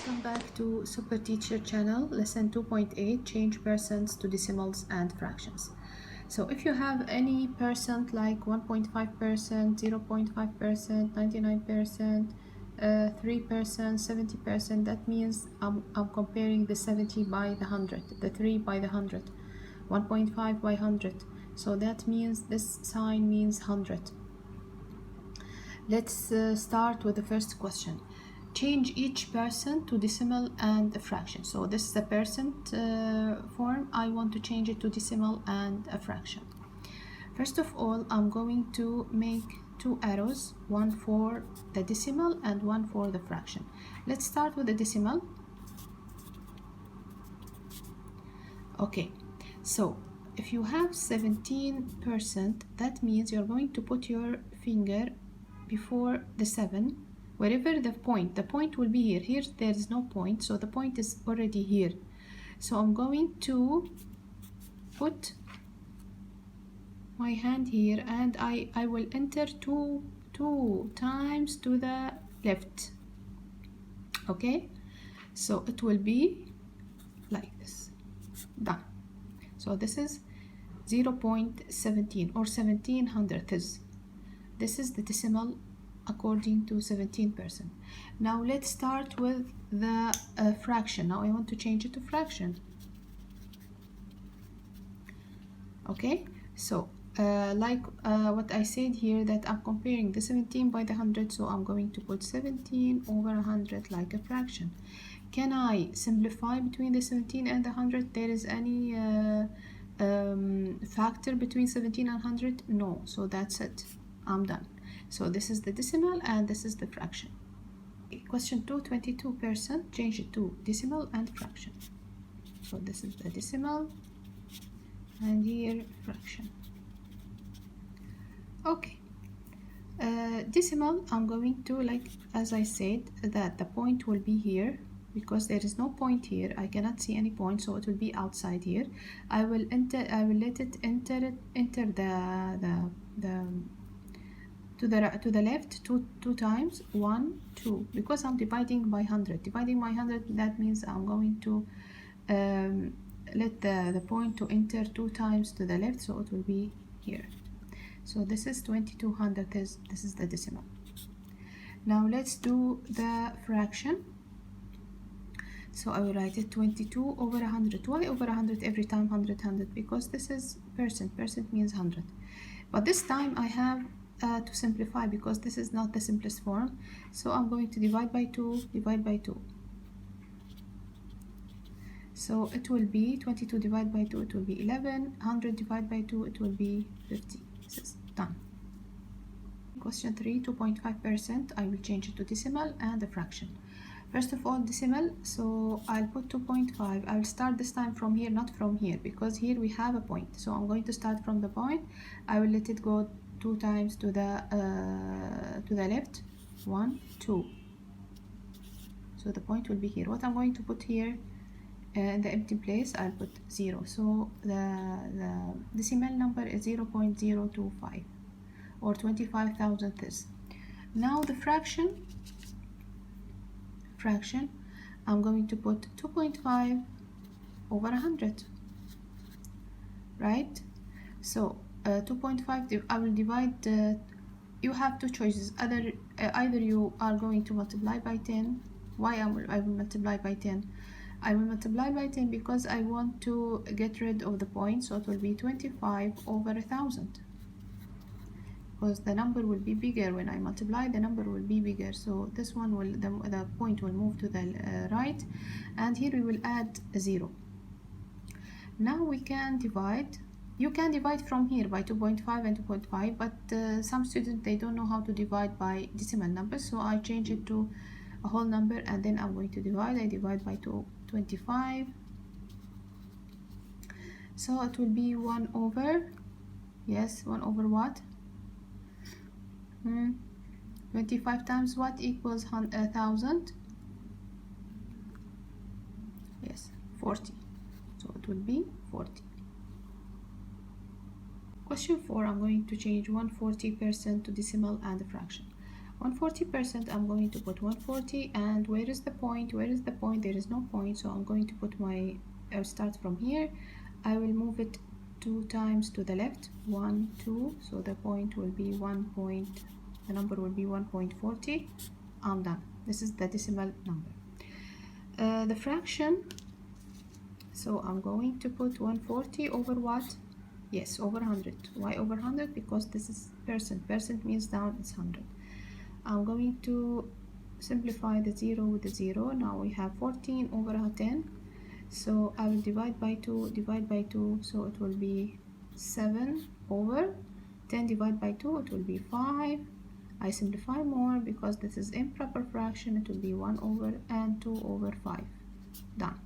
Welcome back to Super Teacher channel, lesson 2.8, change percents to decimals and fractions. So if you have any percent like 1.5%, 0.5%, 99%, 3%, 70%, that means I'm comparing the 70 by the 100, the 3 by the 100, 1.5 by 100. So that means this sign means 100. Let's start with the first question. Change each percent to decimal and a fraction. So this is the percent form. I want to change it to decimal and a fraction. First of all, I'm going to make two arrows, one for the decimal and one for the fraction. Let's start with the decimal. Okay, so if you have 17%, that means you're going to put your finger before the 7, wherever the point will be here. Here there is no point, so the point is already here. So I'm going to put my hand here and I will enter two times to the left. Okay, so it will be like this. Done. So this is 0.17 or 1700ths. This is the decimal according to 17%. Now let's start with the fraction. Now I want to change it to fraction. Okay, so what I said here, that I'm comparing the 17 by the 100, so I'm going to put 17 over 100 like a fraction. Can I simplify between the 17 and the 100? There is any factor between 17 and 100? No, so that's it. I'm done. So this is the decimal and this is the fraction. Question 2, 22%, change it to decimal and fraction. So this is the decimal and here fraction. Okay, decimal, I'm going to, like as I said, that the point will be here because there is no point here. I cannot see any point, so it will be outside here. I will let it enter to the left two times, 1, 2, because I'm dividing by 100. Dividing by 100, that means I'm going to let the point to enter 2 times to the left, so it will be here. So this is 2200. This is the decimal. Now let's do the fraction. So I will write it 22 over 100. Why over 100 every time? 100, 100, because this is percent. Percent means 100. But this time I have to simplify because this is not the simplest form. So I'm going to divide by 2, divide by 2. So it will be 22 divided by 2, it will be 11. 100 divided by 2, it will be 50. This is done. Question 3, 2.5%. I will change it to decimal and a fraction. First of all, decimal, so I'll put 2.5. I'll start this time from here, not from here, because here we have a point. So I'm going to start from the point. I will let it go 2 times to the left, 1, 2. So the point will be here. What I'm going to put here in the empty place, I'll put 0. So the decimal number is 0.025 or 25,000ths. Now the fraction, I'm going to put 2.5 over 100, right? So 2.5, I will divide, you have two choices. Either you are going to multiply by 10. Why I will multiply by 10? I will multiply by 10 because I want to get rid of the point, so it will be 25 over 1,000. Because the number will be bigger when I multiply, the number will be bigger. So this one will, the point will move to the right, and here we will add a 0. Now we can divide. You can divide from here by 2.5 and 2.5, but some students, they don't know how to divide by decimal numbers, so I change it to a whole number and then I'm going to divide. I divide by 25, so it will be 1 over, yes, 1 over what? 25 times what equals 1,000? Yes, 40. So it will be 40. Question 4, I'm going to change 140% to decimal and a fraction. On 40%, I'm going to put 140, and where is the point? Where is the point? There is no point, so I'm going to put my, I'll start from here. I will move it 2 times to the left, 1, 2, so the point will be 1 point, the number will be 1.40. I'm done. This is the decimal number. The fraction, so I'm going to put 140 over what? Yes, over 100. Why over 100? Because this is percent. Percent means down, it's 100. I'm going to simplify the 0 with the 0. Now we have 14 over 10. So I will divide by 2, divide by 2. So it will be 7 over 10 divided by 2. It will be 5. I simplify more because this is improper fraction. It will be 1 over and 2 over 5. Done.